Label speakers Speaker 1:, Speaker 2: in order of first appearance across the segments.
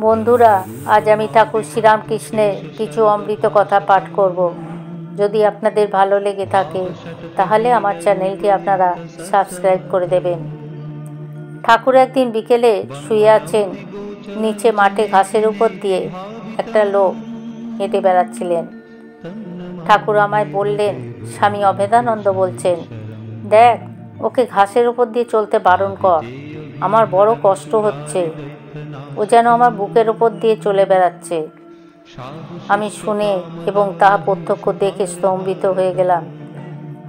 Speaker 1: বন্ধুরা, আজ আমি ঠাকুর শ্রীরামকৃষ্ণের কিছু অমৃত কথা পাঠ করব। যদি আপনাদের ভালো লেগে থাকে তাহলে আমার চ্যানেলটি আপনারা সাবস্ক্রাইব করে দেবেন। ঠাকুর একদিন বিকেলে শুয়ে আছেন, নিচে মাঠে ঘাসের উপর দিয়ে একটা লোক হেঁটে বেড়াচ্ছিলেন। ঠাকুর আমায় বললেন, স্বামী অভেদানন্দ বলছেন, দেখ, ওকে ঘাসের উপর দিয়ে চলতে বারণ কর, আমার বড় কষ্ট হচ্ছে, ও যেন আমার বুকের ওপর দিয়ে চলে বেড়াচ্ছে। আমি শুনে এবং তা প্রত্যক্ষ দেখে স্তম্ভিত হয়ে গেলাম।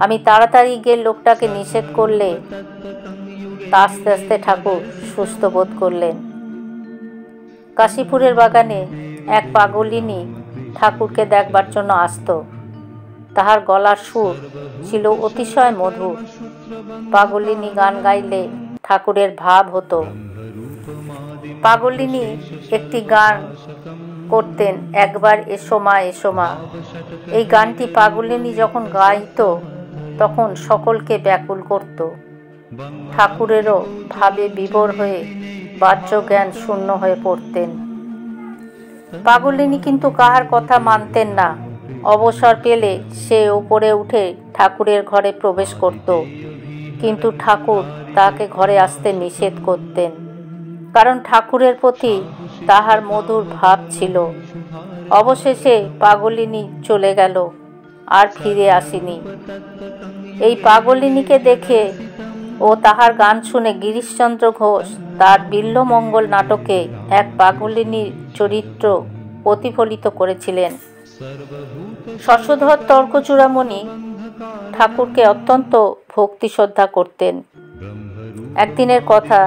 Speaker 1: আমি তাড়াতাড়ি গিয়ে লোকটাকে নিষেধ করলে আস্তে আস্তে ঠাকুর সুস্থ বোধ করলেন। কাশীপুরের বাগানে এক পাগলিনী ঠাকুরকে দেখবার জন্য আসত। তাহার গলার সুর ছিল অতিশয় মধুর। পাগলিনী গান গাইলে ঠাকুরের ভাব হতো। পাগলিনী একটি গান করতেন, একবার এসো মা এসো মা। এই গানটি পাগলিনী যখন গাইত তখন সকলকে ব্যাকুল করত। ঠাকুরেরও ভাবে বিভোর হয়ে বাহ্য জ্ঞান শূন্য হয়ে পড়তেন। পাগলিনী কিন্তু কাহার কথা মানতেন না। অবসর পেলে সে উপরে উঠে ঠাকুরের ঘরে প্রবেশ করত, কিন্তু ঠাকুর তাকে ঘরে আসতে নিষেধ করতেন, কারণ ঠাকুরের প্রতি তাহার মধুর ভাব ছিল। অবশেষে পাগলিনী চলে গেল, আর ফিরে আসেনি। এই পাগলিনীকে দেখে ও তাহার গান শুনে গিরিশচন্দ্র ঘোষ তার বিল্বমঙ্গল নাটকে এক পাগলিনীর চরিত্র প্রতিফলিত করেছিলেন। শশধর তর্কচূড়ামণি ঠাকুরকে অত্যন্ত ভক্তি শ্রদ্ধা করতেন। একদিনের কথা,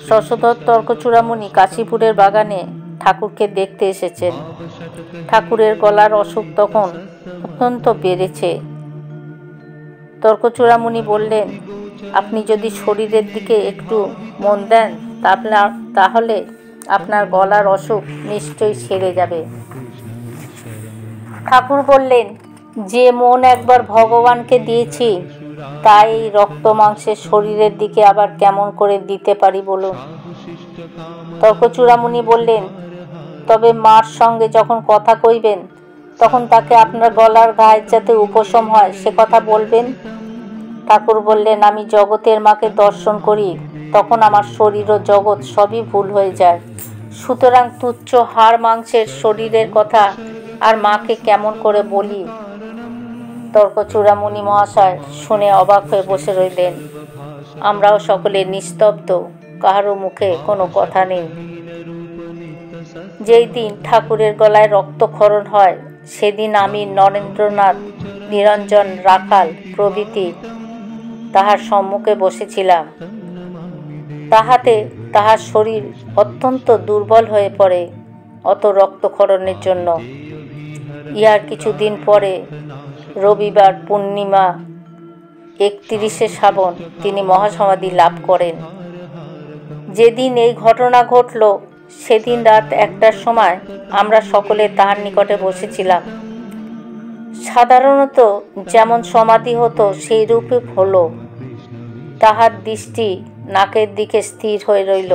Speaker 1: শশধর তর্কচূড়ামণি কাশীপুরের বাগানে ঠাকুরকে দেখতে এসেছেন। ঠাকুরের গলার অসুখ তখন অত্যন্ত বেড়েছে। তর্কচূড়ামণি বললেন, আপনি যদি শরীরের দিকে একটু মন দেন তাহলে আপনার গলার অসুখ নিশ্চয়ই সেরে যাবে। ঠাকুর বললেন, যে মন একবার ভগবানকে দিয়েছি তাই এই রক্ত মাংসের শরীরের দিকে আবার কেমন করে দিতে পারি বলুন। তর্কচূড়ামণি বললেন, তবে মার সঙ্গে যখন কথা কইবেন তখন তাকে আপনার গলার ঘায়ের যাতে উপশম হয় সে কথা বলবেন। ঠাকুর বললেন, আমি জগতের মাকে দর্শন করি, তখন আমার শরীর ও জগৎ সবই ভুল হয়ে যায়। সুতরাং তুচ্ছ হাড় মাংসের শরীরের কথা আর মাকে কেমন করে বলি। তর্কচূড়ামণি মহাশয় শুনে অবাক হয়ে বসে রইলেন। আমরাও সকলে নিস্তব্ধ, কাহারও মুখে কোনো কথা নেই। যেই দিন ঠাকুরের গলায় রক্তক্ষরণ হয় সেদিন আমি, নরেন্দ্রনাথ, নিরঞ্জন, রাখাল প্রভৃতি তাহার সম্মুখে বসেছিলাম। তাহাতে তাহার শরীর অত্যন্ত দুর্বল হয়ে পড়ে অত রক্তক্ষরণের জন্য। ইহার কিছুদিন পরে রবিবার পূর্ণিমা 31শে শ্রাবণ তিনি মহাসমাধি লাভ করেন। যেদিন এই ঘটনা ঘটল সেদিন রাত 1টার সময় আমরা সকলে তাহার নিকটে বসেছিলাম। সাধারণত যেমন সমাধি হতো সেই রূপে হলো। তাহার দৃষ্টি নাকের দিকে স্থির হয়ে রইল।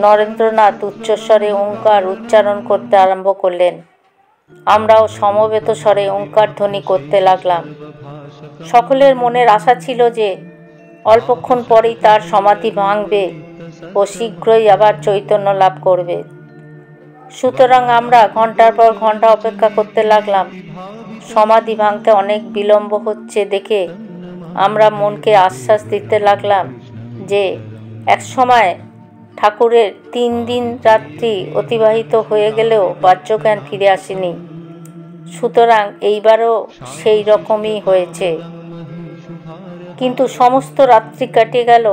Speaker 1: নরেন্দ্রনাথ উচ্চস্বরে ওঙ্কার উচ্চারণ করতে আরম্ভ করলেন। আমরাও সমবেত স্বরে ওঙ্কার ধ্বনি করতে লাগলাম। সকলের মনের আশা ছিল যে অল্পক্ষণ পরেই তার সমাধি ভাঙবে ও শীঘ্রই আবার চৈতন্য লাভ করবে। সুতরাং আমরা ঘন্টার পর ঘন্টা অপেক্ষা করতে লাগলাম। সমাধি ভাঙতে অনেক বিলম্ব হচ্ছে দেখে আমরা মনকে আশ্বাস দিতে লাগলাম যে এক সময় ঠাকুরের 3 দিন রাত্রি অতিবাহিত হয়ে গেলেও বাহ্যজ্ঞান ফিরে আসেনি। সুতরাং এইবারও সেই রকমই হয়েছে। কিন্তু সমস্ত রাত্রি কেটে গেল,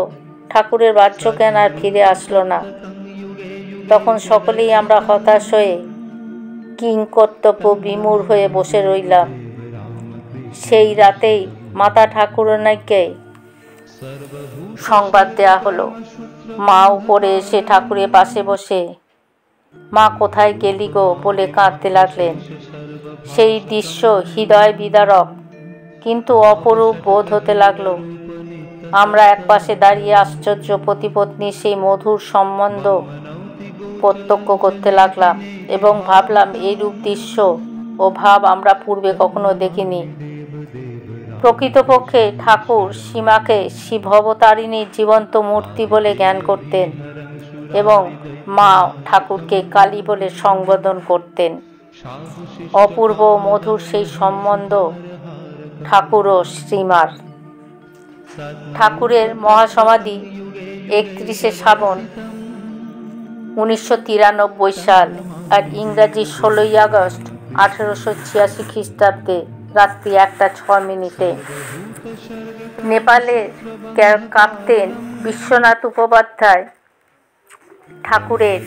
Speaker 1: ঠাকুরের বাহ্যজ্ঞান আর ফিরে আসলো না। তখন সকলেই আমরা হতাশ হয়ে কিংকর্তব্য বিমূঢ় হয়ে বসে রইলাম। সেই রাতেই মাতা ঠাকুরানীকে সংবাদ দেয়া হলো। মা উপরে এসে ঠাকুরের পাশে বসে, মা কোথায় গেলি গো বলে কাঁদতে লাগলেন। সেই দৃশ্য হৃদয় বিদারক কিন্তু অপরূপ বোধ হতে লাগলো। আমরা একপাশে দাঁড়িয়ে আশ্চর্য পতিপত্নীর সেই মধুর সম্বন্ধ প্রত্যক্ষ করতে লাগলাম এবং ভাবলাম এইরূপ দৃশ্য ও ভাব আমরা পূর্বে কখনো দেখিনি। প্রকৃতপক্ষে ঠাকুর সীমাকে শিবভবতারিণীর জীবন্ত মূর্তি বলে জ্ঞান করতেন এবং মা ঠাকুরকে কালী বলে সম্বোধন করতেন। অপূর্ব মধুর সেই সম্বন্ধ ঠাকুর ও শ্রীমার। ঠাকুরের মহাসমাধি 31শে শ্রাবণ 1993 সাল আর ইংরাজি 16ই আগস্ট 1886 খ্রিস্টাব্দে রাত্রি 1:06 নেপালের ক্যাপ্টেন বিশ্বনাথ উপপাধ্যায় ঠাকুরের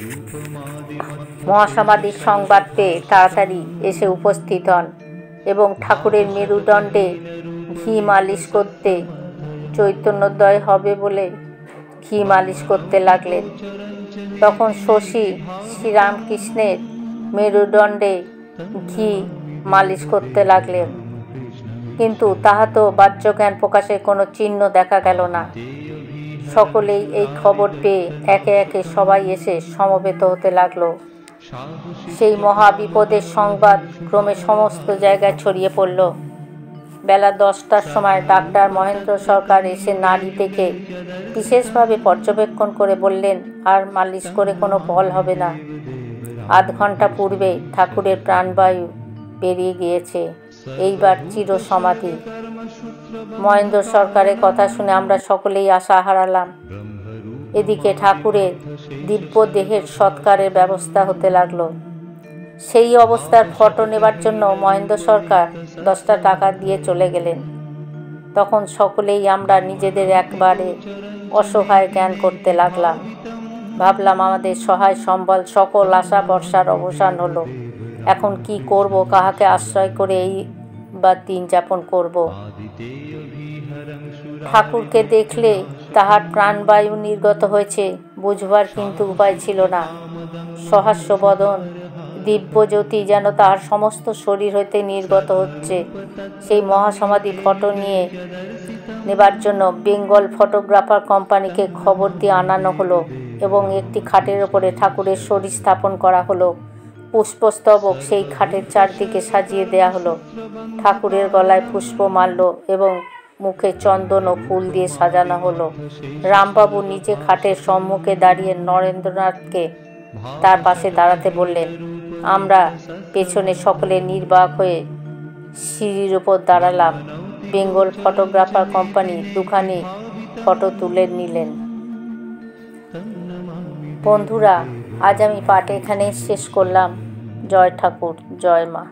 Speaker 1: মহাসমাধির সংবাদ পেয়ে তাড়াতাড়ি এসে উপস্থিত হন এবং ঠাকুরের মেরুদণ্ডে ঘি মালিশ করতে চৈতন্যোদয় হবে বলে ঘি মালিশ করতে লাগলেন। তখন শশী শ্রীরামকৃষ্ণের মেরুদণ্ডে ঘি মালিশ করতে লাগলেন, কিন্তু তাহা তো বাহ্যজ্ঞান প্রকাশের কোনো চিহ্ন দেখা গেল না। সকলেই এই খবর পেয়ে একে একে সবাই এসে সমবেত হতে লাগলো। সেই মহা বিপদের সংবাদ ক্রমে সমস্ত জায়গায় ছড়িয়ে পড়ল। বেলা 10টার সময় ডাক্তার মহেন্দ্র সরকার এসে নাড়ি দেখে বিশেষভাবে পর্যবেক্ষণ করে বললেন, আর মালিশ করে কোনো ফল হবে না। আধ ঘন্টা পূর্বে ঠাকুরের প্রাণবায়ু বেরিয়ে গিয়েছে, এইবার চির সমাধি। মহেন্দ্র সরকারের কথা শুনে আমরা সকলেই আশা হারালাম। এদিকে ঠাকুরের দিব্য দেহের সৎকারের ব্যবস্থা হতে লাগলো। সেই অবস্থার ফটো নেবার জন্য মহেন্দ্র সরকার 10টা টাকা দিয়ে চলে গেলেন। তখন সকলেই আমরা নিজেদের একবারে অসহায় জ্ঞান করতে লাগলাম। ভাবলাম আমাদের সহায় সম্বল সকল আশা ভরসার অবসান হলো। এখন কি করব, কাহাকে আশ্রয় করে এই বা দিন যাপন করব। ঠাকুরকে দেখলে তাহার প্রাণবায়ু নির্গত হয়েছে বুঝবার কিন্তু উপায় ছিল না। সহাস্য বদন, দিব্য জ্যোতি যেন তাহার সমস্ত শরীর হইতে নির্গত হচ্ছে। সেই মহাসমাধি ফটো নেবার জন্য বেঙ্গল ফটোগ্রাফার কোম্পানিকে খবর দিয়ে আনানো হলো এবং একটি খাটের ওপরে ঠাকুরের শরীর স্থাপন করা হলো। পুষ্পস্তবক সেই খাটের চারদিকে সাজিয়ে দেয়া হলো। ঠাকুরের গলায় পুষ্পমাল্য এবং মুখে চন্দন ও ফুল দিয়ে সাজানো হলো। রামবাবু নিজে খাটের সম্মুখে দাঁড়িয়ে নরেন্দ্রনাথকে তার পাশে দাঁড়াতে বললেন। আমরা পেছনে সকলে নির্বাক হয়ে সিঁড়ির উপর দাঁড়ালাম। বেঙ্গল ফটোগ্রাফার কোম্পানি দুখানি ফটো তুলে নিলেন। বন্ধুরা, আজ আমি পাঠ এখানেই শেষ করলাম। জয় ঠাকুর, জয় মা।